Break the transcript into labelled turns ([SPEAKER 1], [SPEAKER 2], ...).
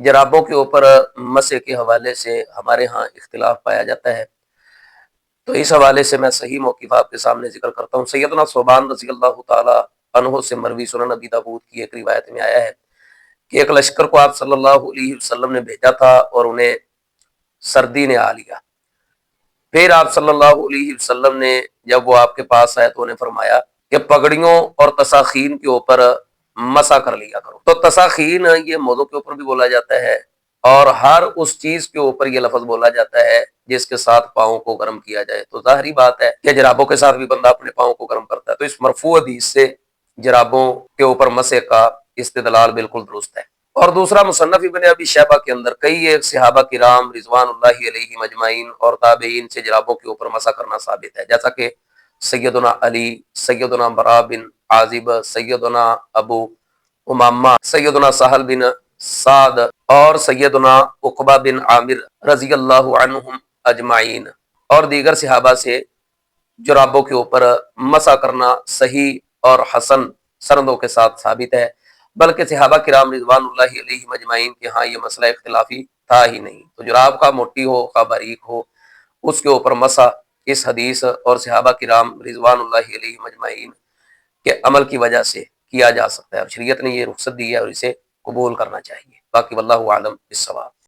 [SPEAKER 1] جرابوں کے اوپر مسح کے حوالے سے ہمارے ہاں اختلاف پایا جاتا ہے، تو اس حوالے سے میں صحیح موقف آپ کے سامنے ذکر کرتا ہوں۔ سیدنا ثوبان رضی اللہ تعالی عنہ سے مروی سنن نبی داؤد کی ایک روایت میں آیا ہے کہ ایک لشکر کو آپ صلی اللہ علیہ وسلم نے بھیجا تھا اور انہیں سردی نے آ لیا۔ پھر آپ صلی اللہ علیہ وسلم نے جب وہ آپ کے پاس آئے تو انہیں فرمایا کہ پگڑیوں اور تساخین کے اوپر مسا کر لیا کرو۔ تو تساخین یہ موضوع کے اوپر بھی بولا جاتا ہے، اور ہر اس چیز کے اوپر یہ لفظ بولا جاتا ہے جس کے ساتھ پاؤں کو گرم کیا جائے۔ تو ظاہری بات ہے کہ جرابوں کے ساتھ بھی بندہ اپنے پاؤں کو گرم کرتا ہے، تو اس مرفوع حدیث سے جرابوں کے اوپر مسح کا استدلال بالکل درست ہے۔ اور دوسرا، مصنف ابن ابی شیبہ کے اندر کئی ایک صحابہ کرام رضوان اللہ علیہم اجمعین اور تابعین سے جرابوں کے اوپر مسح کرنا ثابت ہے، جیسا کہ سیدنا علی، سیدنا برا بن عازب، سیدنا ابو امامہ، سیدنا سہل بن سعد اور سیدنا عقبہ بن عامر رضی اللہ عنہم اجمعین اور دیگر صحابہ سے جرابوں کے اوپر مسح کرنا صحیح اور حسن سندوں کے ساتھ ثابت ہے، بلکہ صحابہ کرام رضوان اللہ علیہم اجمعین کے ہاں یہ مسئلہ اختلافی تھا ہی نہیں۔ تو جراب کا موٹی ہو کا باریک ہو، اس کے اوپر مسح اس حدیث اور صحابہ کرام رضوان اللہ علیہم اجمعین کے عمل کی وجہ سے کیا جا سکتا ہے، اور شریعت نے یہ رخصت دی ہے اور اسے قبول کرنا چاہیے۔ باقی واللہ اعلم بالصواب۔